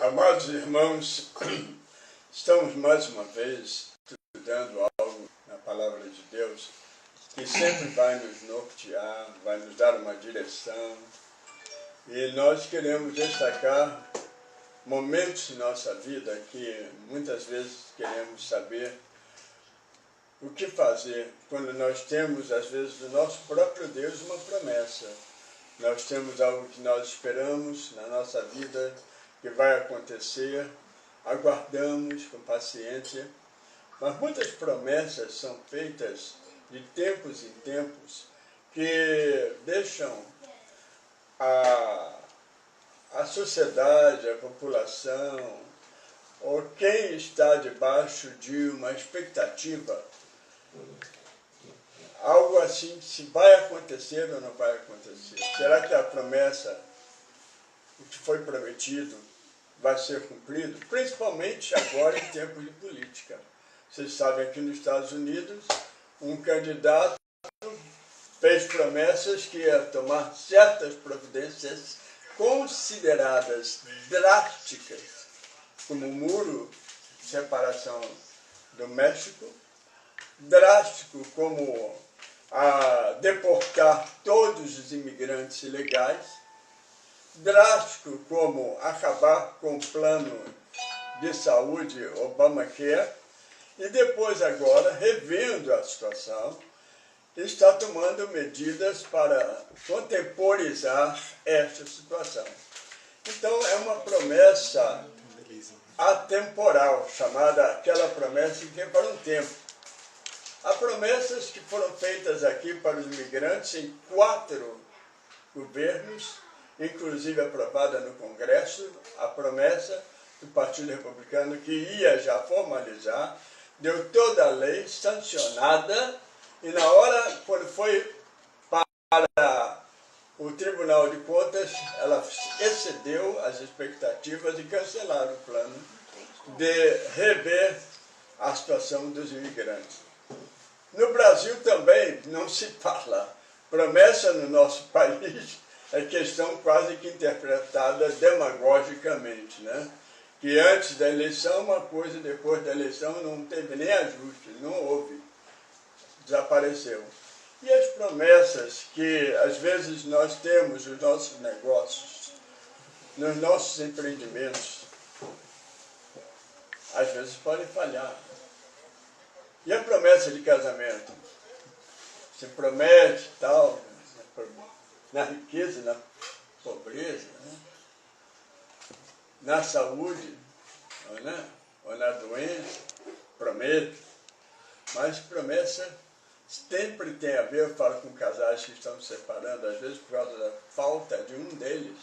Amados irmãos, estamos mais uma vez estudando algo na Palavra de Deus que sempre vai nos nortear, vai nos dar uma direção. E nós queremos destacar momentos em nossa vida que muitas vezes queremos saber o que fazer quando nós temos, às vezes, do nosso próprio Deus uma promessa. Nós temos algo que nós esperamos na nossa vida que vai acontecer, aguardamos com paciência, mas muitas promessas são feitas de tempos em tempos que deixam a sociedade, a população, ou quem está debaixo de uma expectativa, algo assim, se vai acontecer ou não vai acontecer. Será que a promessa, o que foi prometido, vai ser cumprido? Principalmente agora em tempos de política. Vocês sabem, aqui nos Estados Unidos, um candidato fez promessas que ia tomar certas providências consideradas drásticas, como o muro de separação do México, drástico como deportar todos os imigrantes ilegais, drástico como acabar com o plano de saúde Obamacare, e depois agora, revendo a situação, está tomando medidas para contemporizar esta situação. Então é uma promessa atemporal, chamada aquela promessa que é para um tempo. Há promessas que foram feitas aqui para os imigrantes em 4 governos, inclusive aprovada no Congresso, a promessa do Partido Republicano que ia já formalizar, deu toda a lei sancionada, e na hora, quando foi para o Tribunal de Contas, ela excedeu as expectativas e cancelaram o plano de rever a situação dos imigrantes. No Brasil também não se fala. Promessa no nosso país é questão quase que interpretada demagogicamente, né? Que antes da eleição uma coisa, depois da eleição não teve nem ajuste, não houve, desapareceu. E as promessas que às vezes nós temos nos nossos negócios, nos nossos empreendimentos, às vezes podem falhar. E a promessa de casamento? Se promete tal, na riqueza, na pobreza, né? Na saúde, né? Ou na doença, promete. Mas promessa sempre tem a ver, eu falo com casais que estão se separando, às vezes por causa da falta de um deles.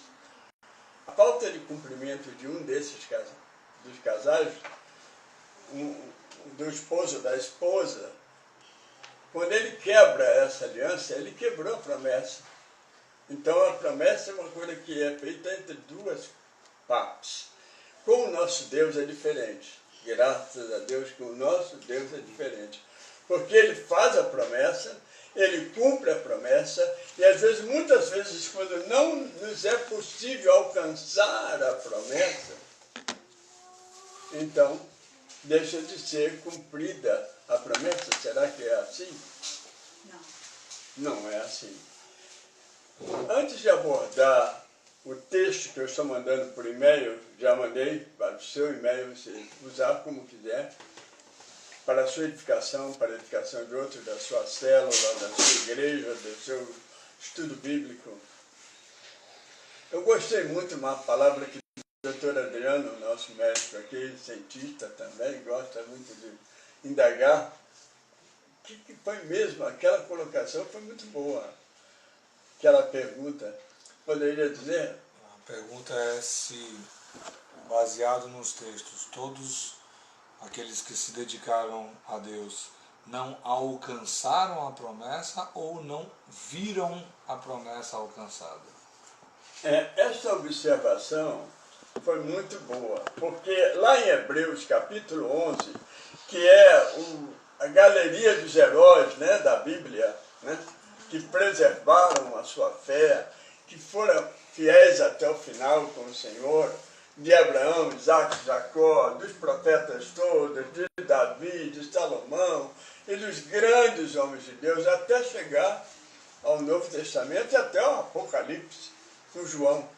A falta de cumprimento de um desses dos casais, do esposo ou da esposa, quando ele quebra essa aliança, ele quebrou a promessa. Então a promessa é uma coisa que é feita entre duas partes. Com o nosso Deus é diferente. Graças a Deus que o nosso Deus é diferente. Porque ele faz a promessa, ele cumpre a promessa, e às vezes, muitas vezes, quando não nos é possível alcançar a promessa, então deixa de ser cumprida a promessa. Será que é assim? Não. Não é assim. Antes de abordar o texto que eu estou mandando por e-mail, já mandei para o seu e-mail, você usar como quiser, para a sua edificação, para a edificação de outros, da sua célula, da sua igreja, do seu estudo bíblico. Eu gostei muito de uma palavra que o doutor Adriano, nosso médico aqui, cientista também, gosta muito de indagar, que foi mesmo, aquela colocação foi muito boa. Aquela pergunta, poderia dizer? A pergunta é se, baseado nos textos, todos aqueles que se dedicaram a Deus não alcançaram a promessa ou não viram a promessa alcançada? Essa observação foi muito boa, porque lá em Hebreus capítulo 11, que é a galeria dos heróis, né, da Bíblia, né, que preservaram a sua fé, que foram fiéis até o final com o Senhor, de Abraão, Isaac, Jacó, dos profetas todos, de Davi, de Salomão e dos grandes homens de Deus, até chegar ao Novo Testamento e até ao Apocalipse, com João.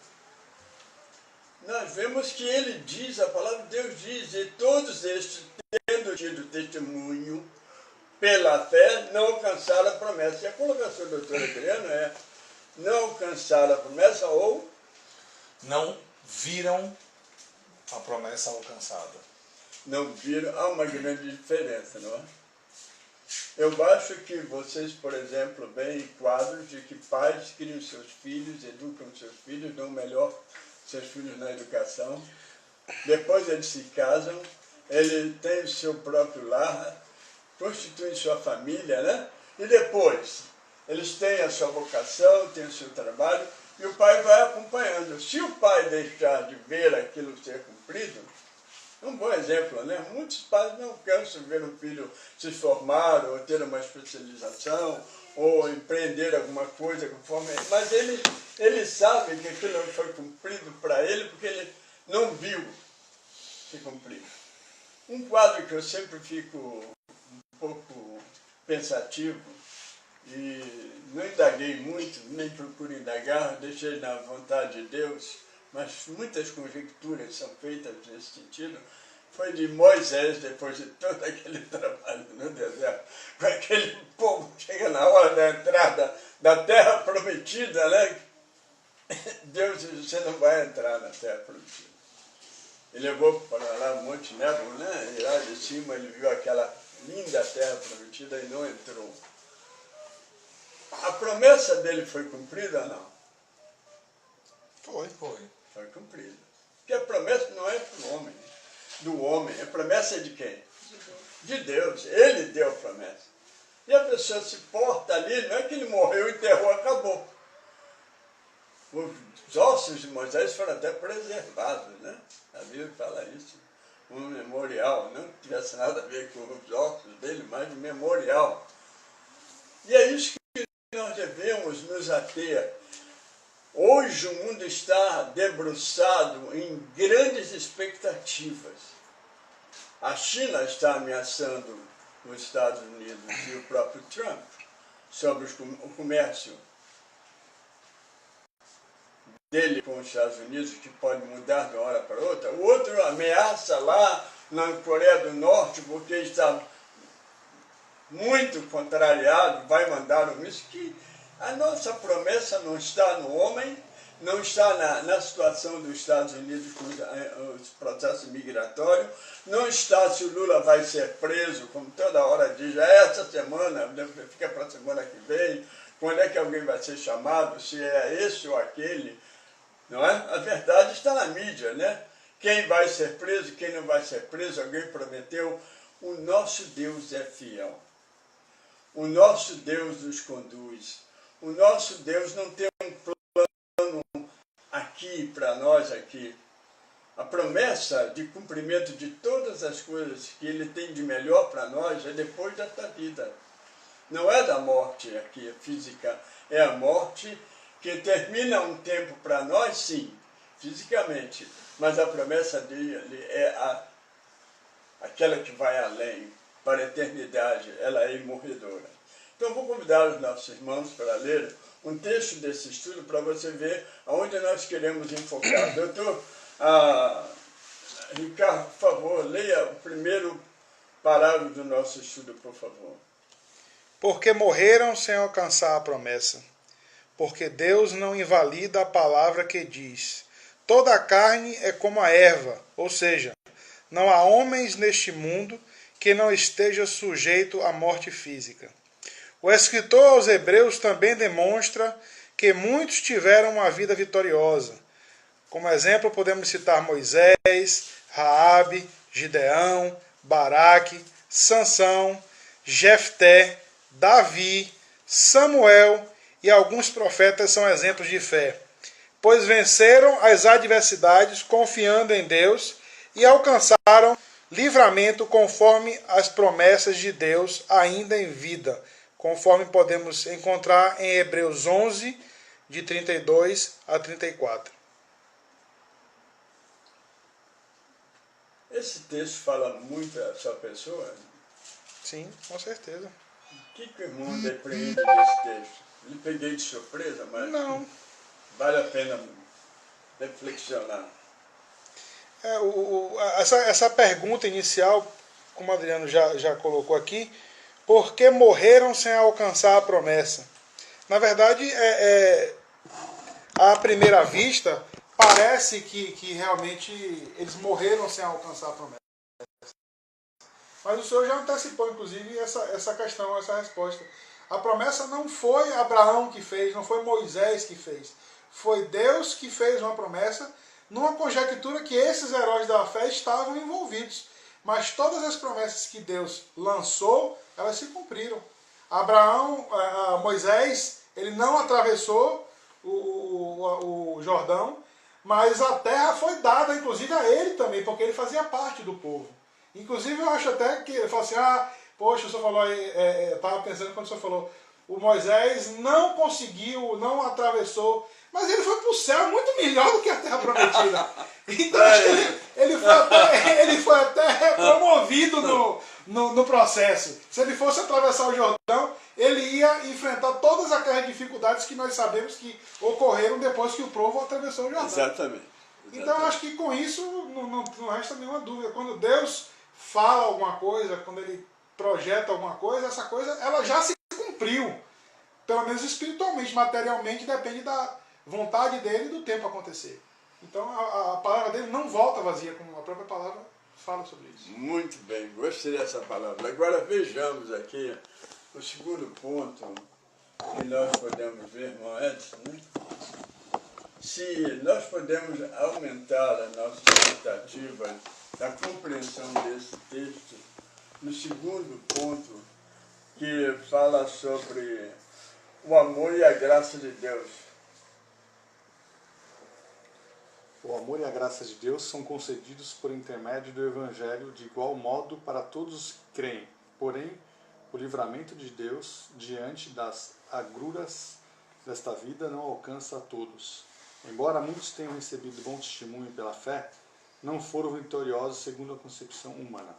Nós vemos que ele diz, a palavra de Deus diz, e todos estes, tendo tido testemunho pela fé, não alcançaram a promessa. E a colocação do doutor Adriano é: não alcançaram a promessa ou não viram a promessa alcançada. Não viram. Há uma grande diferença, não é? Eu acho que vocês, por exemplo, veem quadros de que pais criam seus filhos, educam seus filhos, dão melhor seus filhos na educação. Depois eles se casam, ele tem o seu próprio lar, constituem sua família, né? E depois eles têm a sua vocação, têm o seu trabalho, e o pai vai acompanhando. Se o pai deixar de ver aquilo ser cumprido, é um bom exemplo, né? Muitos pais não cansam de ver um filho se formar, ou ter uma especialização, ou empreender alguma coisa conforme... Mas ele sabe que aquilo não foi cumprido para ele, porque ele não viu se cumprir. Um quadro que eu sempre fico um pouco pensativo, e não indaguei muito, nem procuro indagar, deixei na vontade de Deus, mas muitas conjecturas são feitas nesse sentido, foi de Moisés, depois de todo aquele trabalho no deserto, com aquele povo, chega na hora da entrada da terra prometida, né? Deus disse: você não vai entrar na terra prometida. Ele levou para lá o Monte Nebo, né? E lá de cima ele viu aquela linda terra prometida e não entrou. A promessa dele foi cumprida ou não? Foi. Foi cumprida. Porque a promessa não é do homem. A promessa é de quem? De Deus. Ele deu a promessa. E a pessoa se porta ali, não é que ele morreu, enterrou, acabou. Os ossos de Moisés foram até preservados, né? A Bíblia fala isso. Um memorial, não que tivesse nada a ver com os ossos dele, mas um memorial. E é isso que nós devemos nos ater. Hoje o mundo está debruçado em grandes expectativas. A China está ameaçando os Estados Unidos e o próprio Trump sobre o comércio dele com os Estados Unidos, que pode mudar de uma hora para outra. O outro ameaça lá na Coreia do Norte, porque está muito contrariado, vai mandar um míssil. Que a nossa promessa não está no homem, não está na situação dos Estados Unidos com os processos migratórios, não está se o Lula vai ser preso, como toda hora diz, essa semana, fica para a semana que vem, quando é que alguém vai ser chamado, se é esse ou aquele, não é? A verdade está na mídia, né? Quem vai ser preso, quem não vai ser preso, alguém prometeu. O nosso Deus é fiel. O nosso Deus nos conduz. O nosso Deus não tem um plano aqui para nós aqui. A promessa de cumprimento de todas as coisas que Ele tem de melhor para nós é depois desta vida. Não é da morte aqui, física, é a morte que termina um tempo para nós, sim, fisicamente, mas a promessa dele é aquela que vai além, para a eternidade, ela é imorredora. Então vou convidar os nossos irmãos para ler um texto desse estudo para você ver aonde nós queremos enfocar. Doutor Ricardo, por favor, leia o primeiro parágrafo do nosso estudo, por favor. Porque morreram sem alcançar a promessa. Porque Deus não invalida a palavra que diz: toda a carne é como a erva, ou seja, não há homens neste mundo que não esteja sujeito à morte física. O escritor aos Hebreus também demonstra que muitos tiveram uma vida vitoriosa. Como exemplo, podemos citar Moisés, Raabe, Gideão, Baraque, Sansão, Jefté, Davi, Samuel e alguns profetas são exemplos de fé, pois venceram as adversidades confiando em Deus e alcançaram livramento conforme as promessas de Deus ainda em vida, conforme podemos encontrar em Hebreus 11, de 32 a 34. esse texto fala muito a sua pessoa? Sim, com certeza. O que o irmão depreende desse texto? Lhe peguei de surpresa, mas Não. vale a pena reflexionar. Essa pergunta inicial, como o Adriano já colocou aqui, por que morreram sem alcançar a promessa? Na verdade, à primeira vista, parece que realmente eles morreram sem alcançar a promessa. Mas o Senhor já antecipou, inclusive, essa questão, essa resposta. A promessa não foi Abraão que fez, não foi Moisés que fez. Foi Deus que fez uma promessa, numa conjectura que esses heróis da fé estavam envolvidos. Mas todas as promessas que Deus lançou, elas se cumpriram. Moisés, ele não atravessou o Jordão, mas a terra foi dada, inclusive, a ele também, porque ele fazia parte do povo. Inclusive, eu acho até que ele falou assim, poxa, o senhor falou, eu estava pensando quando o senhor falou, o Moisés não conseguiu, não atravessou, mas ele foi para o céu muito melhor do que a terra prometida. Então, ele foi até promovido no processo. Se ele fosse atravessar o Jordão, ele ia enfrentar todas aquelas dificuldades que nós sabemos que ocorreram depois que o povo atravessou o Jordão. Exatamente. Então, eu acho que com isso não resta nenhuma dúvida. Quando Deus fala alguma coisa, quando ele projeta alguma coisa, essa coisa ela já se cumpriu. Pelo menos espiritualmente, materialmente, depende da vontade dele e do tempo acontecer. Então a palavra dele não volta vazia, como a própria palavra fala sobre isso. Muito bem, gostei dessa palavra. Agora vejamos aqui o segundo ponto que nós podemos ver, irmão Edson, né? Se nós podemos aumentar a nossa expectativa da compreensão desse texto, no segundo ponto, que fala sobre o amor e a graça de Deus. O amor e a graça de Deus são concedidos por intermédio do Evangelho de igual modo para todos os que creem. Porém, o livramento de Deus diante das agruras desta vida não alcança a todos. Embora muitos tenham recebido bom testemunho pela fé, não foram vitoriosos segundo a concepção humana.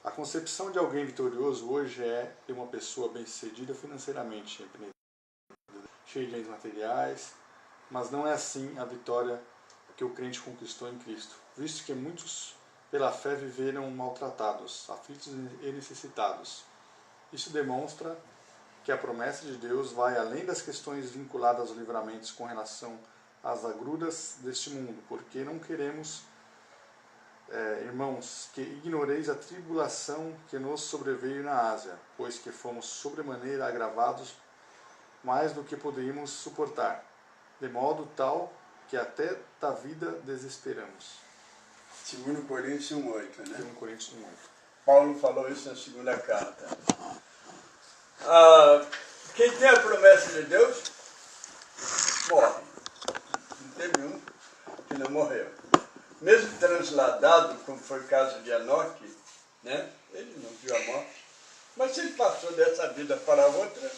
A concepção de alguém vitorioso hoje é de uma pessoa bem-sucedida financeiramente, cheia de bens materiais, mas não é assim a vitória que o crente conquistou em Cristo, visto que muitos pela fé viveram maltratados, aflitos e necessitados. Isso demonstra que a promessa de Deus vai além das questões vinculadas aos livramentos com relação às agruras deste mundo, porque não queremos, irmãos, que ignoreis a tribulação que nos sobreveio na Ásia, pois que fomos sobremaneira agravados mais do que poderíamos suportar, de modo tal que até da vida desesperamos. 2 Coríntios 1,8, né? 2 Coríntios 1,8. Paulo falou isso na segunda carta. Quem tem a promessa de Deus, morre. Não teve um que não morreu. Mesmo transladado, como foi o caso de Enoque, né? Ele não viu a morte. Mas ele passou dessa vida para outra,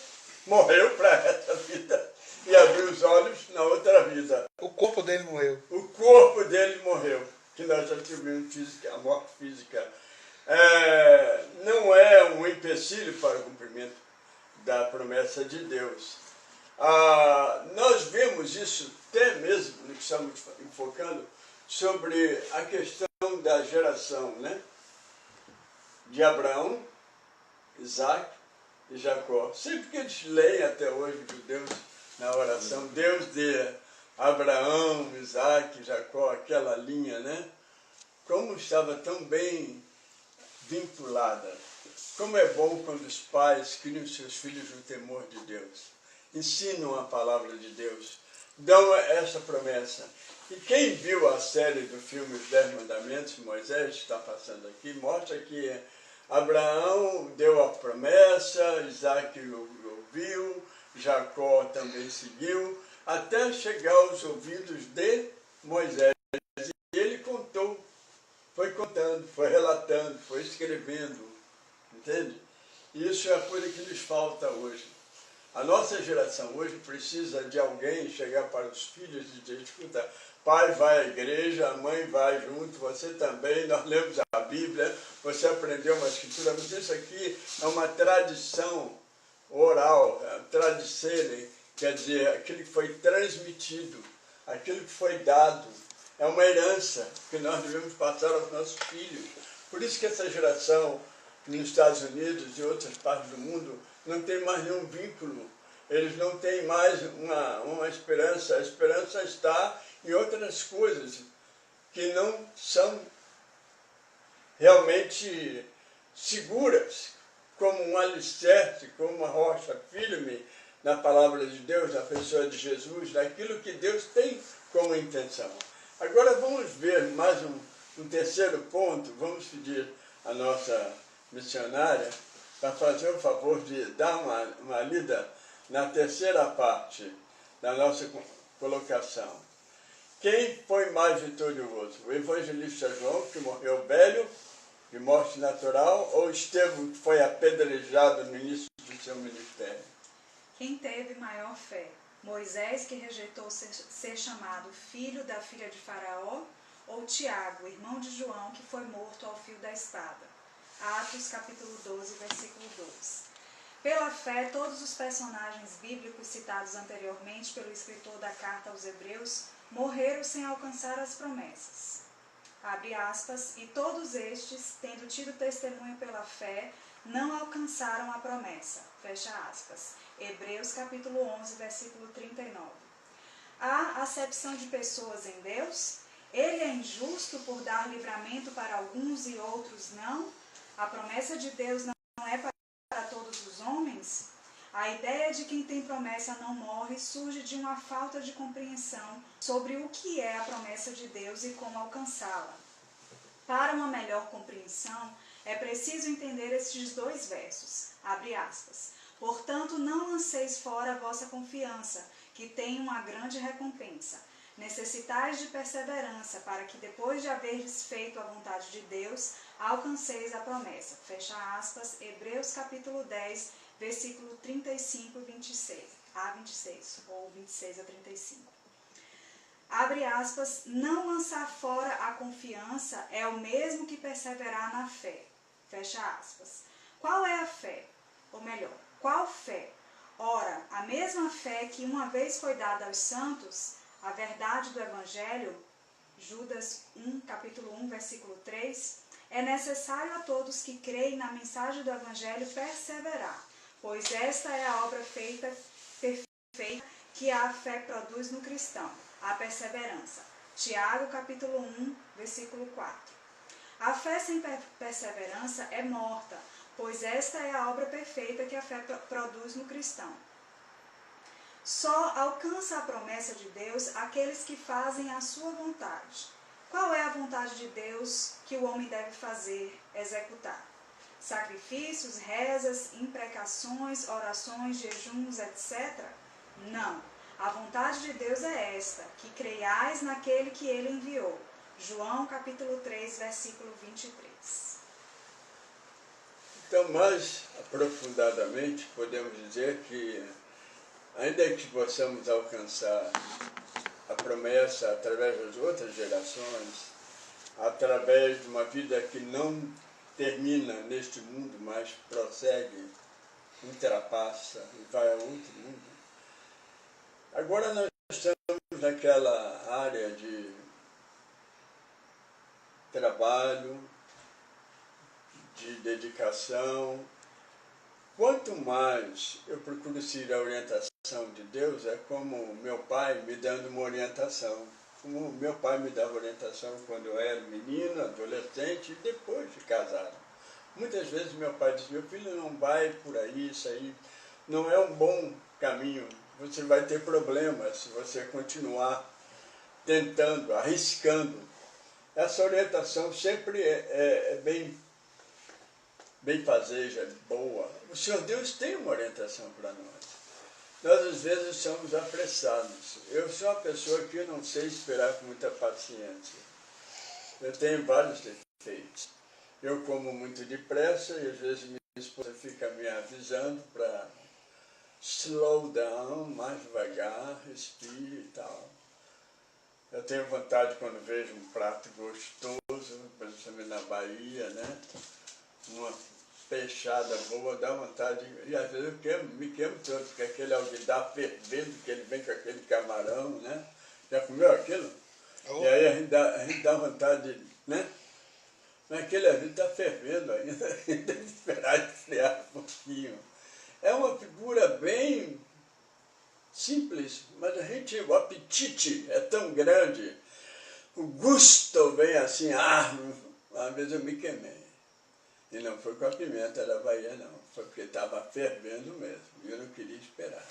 morreu para essa vida e abriu os olhos na outra vida. O corpo dele morreu. O corpo dele morreu, que nós atribuímos a morte física. Não é um empecilho para o cumprimento da promessa de Deus. Nós vemos isso até mesmo no que estamos enfocando sobre a questão da geração, né? De Abraão, Isaac e Jacó. Sempre que eles leem até hoje os judeus na oração, Deus de Abraão, Isaac, Jacó, aquela linha, né? Como estava tão bem vinculada. Como é bom quando os pais criam seus filhos no temor de Deus, ensinam a palavra de Deus, dão essa promessa. E quem viu a série do filme Os 10 Mandamentos, Moisés está passando aqui, mostra que Abraão deu a promessa, Isaac ouviu, Jacó também seguiu, até chegar aos ouvidos de Moisés. E ele contou, foi contando, foi relatando, foi escrevendo. Entende? Isso é a coisa que nos falta hoje. A nossa geração hoje precisa de alguém chegar para os filhos e dizer, escuta, pai vai à igreja, a mãe vai junto, você também, nós lemos a Bíblia, você aprendeu uma escritura, mas isso aqui é uma tradição oral, tradicere, quer dizer, aquilo que foi transmitido, aquilo que foi dado, é uma herança que nós devemos passar aos nossos filhos. Por isso que essa geração nos Estados Unidos e outras partes do mundo não tem mais nenhum vínculo, eles não têm mais uma esperança, a esperança está em outras coisas que não são realmente seguras, como um alicerce, como uma rocha firme na palavra de Deus, na pessoa de Jesus, naquilo que Deus tem como intenção. Agora vamos ver mais um terceiro ponto, vamos pedir a nossa missionária para fazer o favor de dar uma lida na terceira parte da nossa colocação. Quem foi mais vitorioso? O evangelista João, que morreu velho, de morte natural, ou Estevão, que foi apedrejado no início do seu ministério? Quem teve maior fé? Moisés, que rejeitou ser chamado filho da filha de Faraó, ou Tiago, irmão de João, que foi morto ao fio da espada? Atos capítulo 12, versículo 12. Pela fé, todos os personagens bíblicos citados anteriormente pelo escritor da carta aos Hebreus morreram sem alcançar as promessas. Abre aspas, e todos estes, tendo tido testemunho pela fé, não alcançaram a promessa. Fecha aspas. Hebreus capítulo 11, versículo 39. Há acepção de pessoas em Deus? Ele é injusto por dar livramento para alguns e outros não? A promessa de Deus não é para todos os homens? A ideia de quem tem promessa não morre surge de uma falta de compreensão sobre o que é a promessa de Deus e como alcançá-la. Para uma melhor compreensão, é preciso entender estes dois versos. Abre aspas. Portanto, não lanceis fora a vossa confiança, que tem uma grande recompensa. Necessitais de perseverança, para que depois de haveres feito a vontade de Deus, alcanceis a promessa. Fecha aspas, Hebreus capítulo 10, versículo 35 e 26, a 26, ou 26 a 35. Abre aspas, não lançar fora a confiança é o mesmo que perseverar na fé. Fecha aspas. Qual é a fé? Ou melhor, qual fé? Ora, a mesma fé que uma vez foi dada aos santos, a verdade do Evangelho, Judas 1, capítulo 1, versículo 3, é necessário a todos que creem na mensagem do Evangelho perseverar, pois esta é a obra perfeita que a fé produz no cristão, a perseverança. Tiago, capítulo 1, versículo 4. A fé sem perseverança é morta, pois esta é a obra perfeita que a fé produz no cristão. Só alcança a promessa de Deus aqueles que fazem a sua vontade. Qual é a vontade de Deus que o homem deve fazer, executar? Sacrifícios, rezas, imprecações, orações, jejuns, etc.? Não. A vontade de Deus é esta, que creiais naquele que ele enviou. João capítulo 3, versículo 23. Então, mais aprofundadamente, podemos dizer que, ainda que possamos alcançar a promessa através das outras gerações, através de uma vida que não termina neste mundo, mas prossegue, ultrapassa e vai a outro mundo. Agora nós estamos naquela área de trabalho, de dedicação. Quanto mais eu procuro seguir a orientação de Deus, é como meu pai me dando uma orientação. Como meu pai me dava orientação quando eu era menino, adolescente e depois de casado. Muitas vezes meu pai disse, meu filho, não vai por aí, isso aí não é um bom caminho. Você vai ter problemas se você continuar tentando, arriscando. Essa orientação sempre é bem fazeja, boa. O Senhor Deus tem uma orientação para nós. Nós, às vezes, somos apressados. Eu sou uma pessoa que não sei esperar com muita paciência. Eu tenho vários defeitos. Eu como muito depressa e, às vezes, minha esposa fica me avisando para slow down, mais devagar, respire e tal. Eu tenho vontade quando vejo um prato gostoso, principalmente na Bahia, né? Uma peixada boa, dá vontade, e às vezes eu me queimo todo, porque aquele alguidar fervendo, que ele vem com aquele camarão, né? Já comeu aquilo? Oh. E aí a gente dá vontade de, né? Mas aquele ali está fervendo ainda, tem que esperar esfriar um pouquinho. É uma figura bem simples, mas o apetite é tão grande, o gosto vem assim, às vezes eu me queimei. E não foi com a pimenta da Bahia, não, foi porque estava fervendo mesmo, e eu não queria esperar.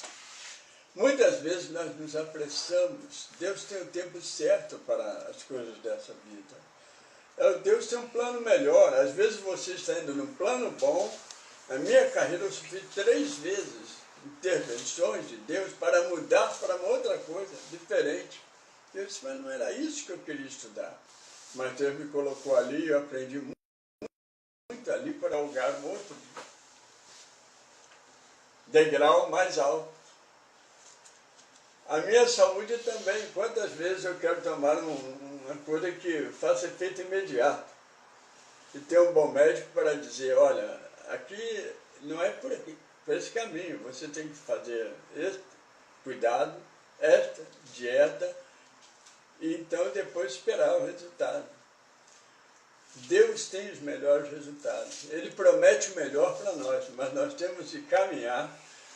Muitas vezes nós nos apressamos, Deus tem o tempo certo para as coisas dessa vida. Deus tem um plano melhor, às vezes você está indo num plano bom. Na minha carreira eu sofri 3 vezes intervenções de Deus para mudar para uma outra coisa, diferente. Eu disse, mas não era isso que eu queria estudar. Mas Deus me colocou ali e eu aprendi muito ali para galgar um outro degrau mais alto. A minha saúde também, quantas vezes eu quero tomar uma coisa que faça efeito imediato. E ter um bom médico para dizer, olha, aqui não é por aqui, por esse caminho. Você tem que fazer este cuidado, esta dieta, e então depois esperar o resultado. Deus tem os melhores resultados. Ele promete o melhor para nós, mas nós temos que caminhar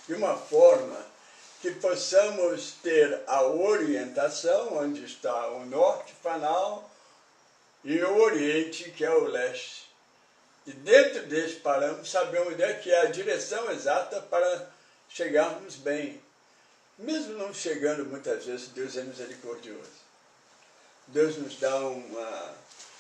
de uma forma que possamos ter a orientação, onde está o norte fanal, e o oriente, que é o leste. E dentro desse parâmetro, sabemos onde é que é a direção exata para chegarmos bem. Mesmo não chegando muitas vezes, Deus é misericordioso. Deus nos dá um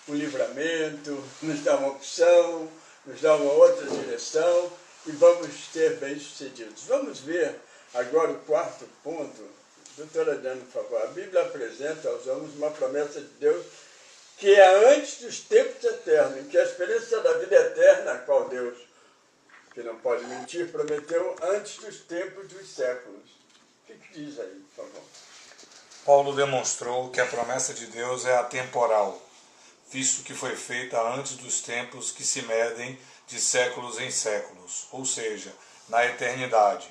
livramento, nos dá uma opção, nos dá uma outra direção e vamos ser bem-sucedidos. Vamos ver agora o 4º ponto. Doutora Diana, por favor. A Bíblia apresenta aos homens uma promessa de Deus que é antes dos tempos eternos, que é a experiência da vida eterna, a qual Deus, que não pode mentir, prometeu antes dos tempos dos séculos. O que diz aí, por favor? Paulo demonstrou que a promessa de Deus é atemporal, visto que foi feita antes dos tempos que se medem de séculos em séculos, ou seja, na eternidade.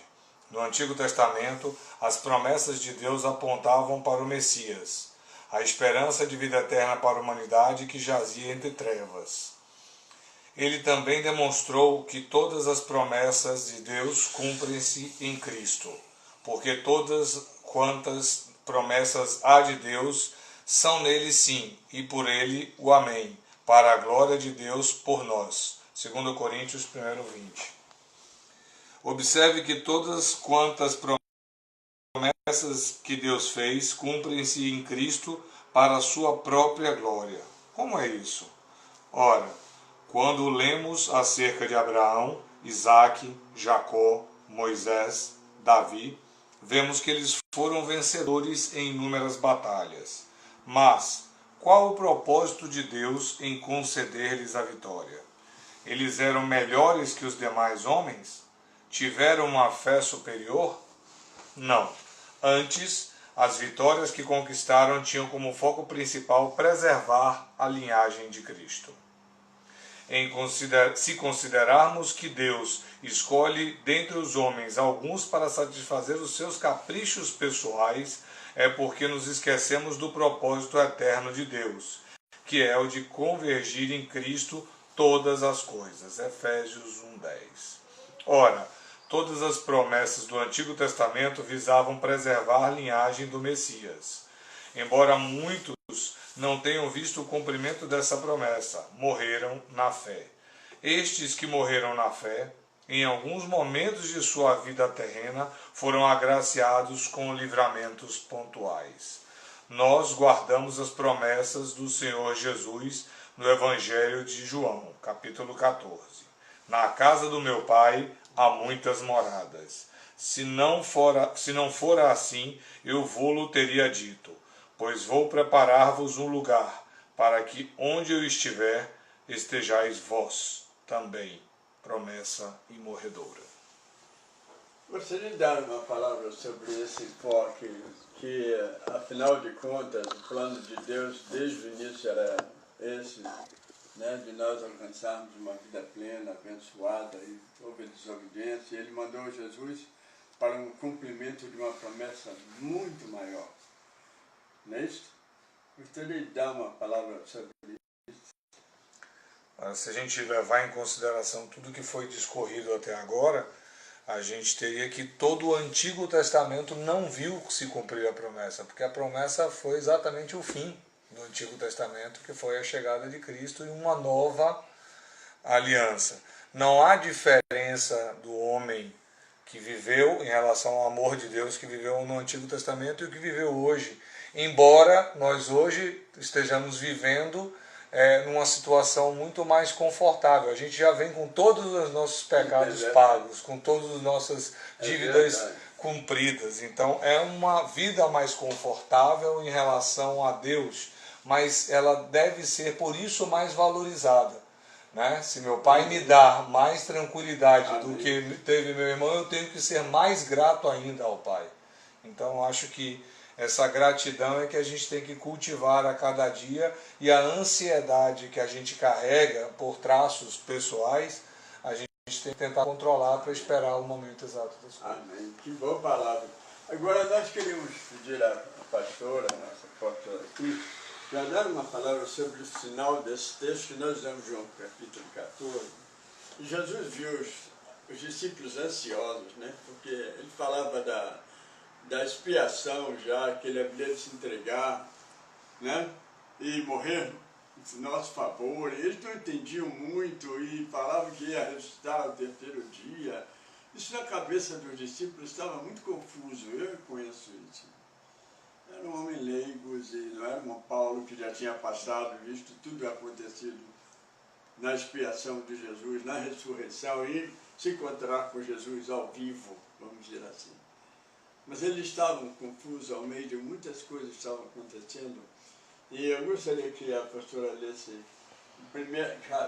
No Antigo Testamento, as promessas de Deus apontavam para o Messias, a esperança de vida eterna para a humanidade que jazia entre trevas. Ele também demonstrou que todas as promessas de Deus cumprem-se em Cristo, porque todas quantas promessas há de Deus são nele sim, e por ele o amém, para a glória de Deus por nós. 2 Coríntios 1:20. Observe que todas quantas promessas que Deus fez cumprem-se em Cristo para a sua própria glória. Como é isso? Ora, quando lemos acerca de Abraão, Isaque, Jacó, Moisés, Davi, vemos que eles foram vencedores em inúmeras batalhas. Mas qual o propósito de Deus em conceder-lhes a vitória? Eles eram melhores que os demais homens? Tiveram uma fé superior? Não. Antes, as vitórias que conquistaram tinham como foco principal preservar a linhagem de Cristo. Se considerarmos que Deus escolhe dentre os homens alguns para satisfazer os seus caprichos pessoais, é porque nos esquecemos do propósito eterno de Deus, que é o de convergir em Cristo todas as coisas. Efésios 1:10. Ora, todas as promessas do Antigo Testamento visavam preservar a linhagem do Messias. Embora muitos não tenham visto o cumprimento dessa promessa, morreram na fé. Estes que morreram na fé, em alguns momentos de sua vida terrena, foram agraciados com livramentos pontuais. Nós guardamos as promessas do Senhor Jesus no Evangelho de João, capítulo 14. Na casa do meu Pai há muitas moradas. Se não fora assim, eu vô-lo teria dito, pois vou preparar-vos um lugar, para que onde eu estiver, estejais vós também. Promessa imorredoura. Gostaria de dar uma palavra sobre esse enfoque, que, afinal de contas, o plano de Deus, desde o início, era esse, né, de nós alcançarmos uma vida plena, abençoada, e houve desobediência, e Ele mandou Jesus para um cumprimento de uma promessa muito maior. Não é isso? Gostaria de dar uma palavra sobre isso. Se a gente levar em consideração tudo que foi discorrido até agora, a gente teria que todo o Antigo Testamento não viu se cumprir a promessa, porque a promessa foi exatamente o fim do Antigo Testamento, que foi a chegada de Cristo e uma nova aliança. Não há diferença do homem que viveu em relação ao amor de Deus que viveu no Antigo Testamento e o que viveu hoje, embora nós hoje estejamos vivendo numa situação muito mais confortável. A gente já vem com todos os nossos pecados pagos, com todas as nossas dívidas cumpridas. Então é uma vida mais confortável em relação a Deus, mas ela deve ser por isso mais valorizada. Né? Se meu pai me dá mais tranquilidade do que teve meu irmão, eu tenho que ser mais grato ainda ao Pai. Então eu acho que essa gratidão é que a gente tem que cultivar a cada dia, e a ansiedade que a gente carrega por traços pessoais, a gente tem que tentar controlar para esperar o momento exato das coisas. Amém. Que boa palavra. Agora nós queremos pedir à pastora, a nossa pastora aqui, para dar uma palavra sobre o final desse texto que nós lemos João capítulo 14. E Jesus viu os discípulos ansiosos, né? Porque ele falava da expiação já, que ele havia de se entregar, né? E morrer em nosso favor. E eles não entendiam muito e falavam que ia ressuscitar no terceiro dia. Isso na cabeça dos discípulos estava muito confuso, eu conheço isso. Eram homens leigos e não era como Paulo, que já tinha passado, visto tudo acontecido na expiação de Jesus, na ressurreição, e se encontrar com Jesus ao vivo, vamos dizer assim. Mas eles estavam confusos ao meio de muitas coisas que estavam acontecendo. E eu gostaria que a pastora lesse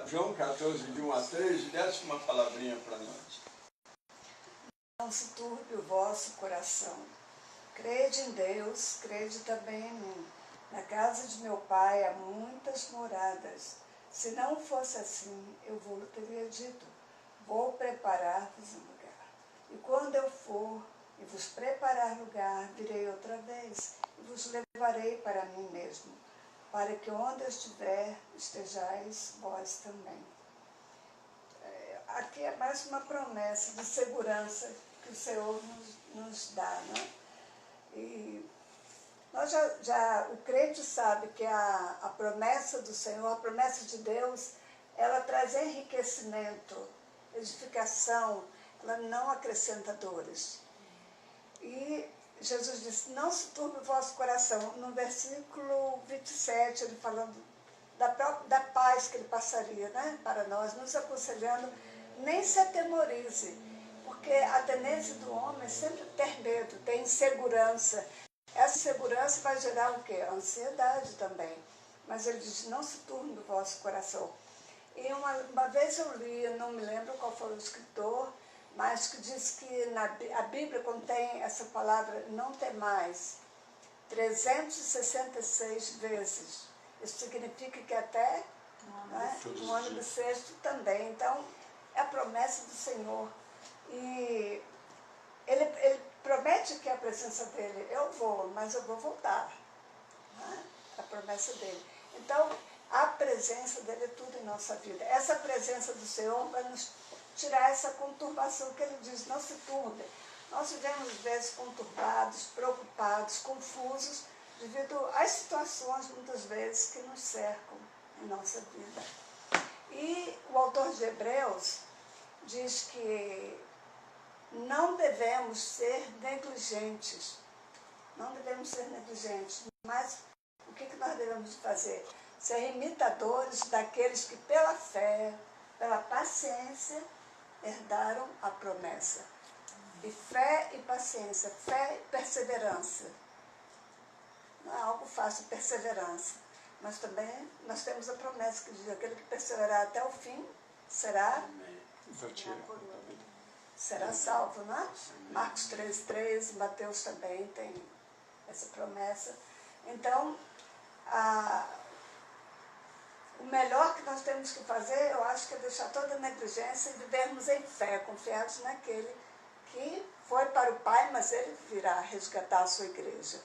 João 14, de 1 a 3, e desse uma palavrinha para nós. Não se turbe o vosso coração. Crede em Deus, crede também em mim. Na casa de meu pai há muitas moradas. Se não fosse assim, eu vou teria dito, vou preparar-vos um lugar. E quando eu for e vos preparar lugar, virei outra vez e vos levarei para mim mesmo, para que onde eu estiver, estejais vós também. Aqui é mais uma promessa de segurança que o Senhor nos dá, né? E nós o crente sabe que a promessa do Senhor, a promessa de Deus, ela traz enriquecimento, edificação, ela não acrescenta dores. E Jesus disse, não se turbe o vosso coração. No versículo 27, ele falando da paz que ele passaria, né, para nós, nos aconselhando, nem se atemorize, porque a tendência do homem é sempre ter medo, ter insegurança. Essa insegurança vai gerar o quê? Ansiedade também. Mas ele diz, não se turbe o vosso coração. E uma vez eu li, não me lembro qual foi o escritor, mas que diz que a Bíblia contém essa palavra não temais 366 vezes. Isso significa que até no ano bissexto também. Então, é a promessa do Senhor. E ele promete que a presença dele, eu vou, mas eu vou voltar. Né? A promessa dele. Então, a presença dele é tudo em nossa vida. Essa presença do Senhor vai nos tirar essa conturbação que ele diz, não se turbe. Nós vivemos, às vezes, conturbados, preocupados, confusos, devido às situações, muitas vezes, que nos cercam em nossa vida. E o autor de Hebreus diz que não devemos ser negligentes. Não devemos ser negligentes, mas o que nós devemos fazer? Ser imitadores daqueles que pela fé, pela paciência, herdaram a promessa. E fé e paciência, fé e perseverança. Não é algo fácil, perseverança. Mas também nós temos a promessa que diz, aquele que perseverar até o fim será será salvo, né? Marcos 3,3, Mateus também tem essa promessa. Então, o melhor que nós temos que fazer, eu acho que é deixar toda a negligência e vivermos em fé, confiados naquele que foi para o Pai, mas ele virá resgatar a sua igreja.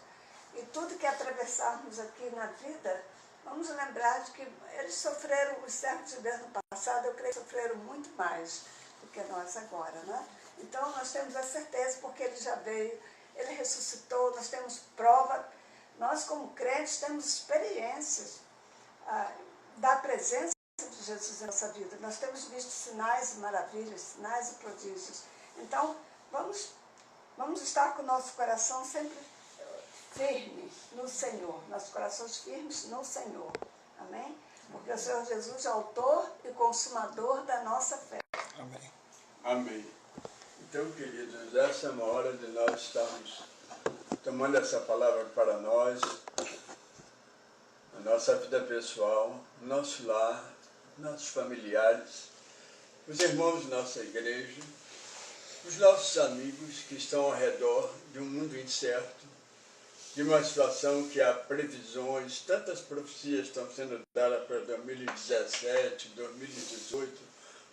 E tudo que atravessarmos aqui na vida, vamos lembrar de que eles sofreram, os servos de Deus no passado, eu creio que sofreram muito mais do que nós agora, né? Então nós temos a certeza, porque ele já veio, ele ressuscitou, nós temos prova, nós como crentes temos experiências da presença de Jesus em nossa vida. Nós temos visto sinais e maravilhas, sinais e prodígios. Então, vamos estar com o nosso coração sempre firme no Senhor, nossos corações firmes no Senhor. Amém? Porque o Senhor Jesus é autor e consumador da nossa fé. Amém. Amém. Então, queridos, essa é uma hora de nós estarmos tomando essa palavra para nós, a nossa vida pessoal, nosso lar, nossos familiares, os irmãos da nossa igreja, os nossos amigos que estão ao redor de um mundo incerto, de uma situação que há previsões, tantas profecias estão sendo dadas para 2017, 2018,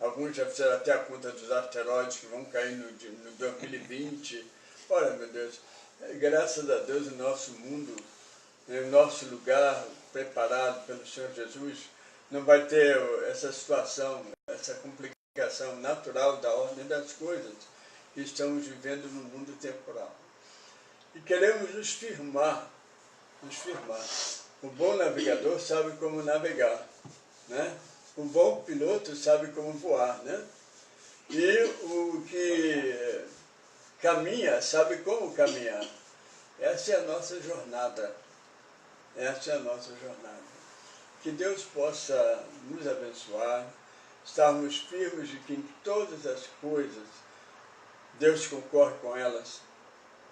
alguns já fizeram até a conta dos asteroides que vão cair no 2020. Olha, meu Deus, graças a Deus o nosso mundo, o nosso lugar preparado pelo Senhor Jesus, não vai ter essa situação, essa complicação natural da ordem das coisas que estamos vivendo no mundo temporal. E queremos nos firmar. O bom navegador sabe como navegar, né? O bom piloto sabe como voar, né? E o que caminha sabe como caminhar. Essa é a nossa jornada. Essa é a nossa jornada. Que Deus possa nos abençoar, estarmos firmes de que em todas as coisas Deus concorre com elas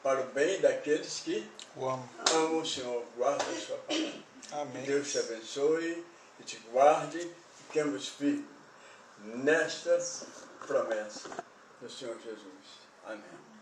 para o bem daqueles que amam o Senhor. Guarda a sua palavra. Amém. Que Deus te abençoe e te guarde e fiquemos firmes nesta promessa do Senhor Jesus. Amém.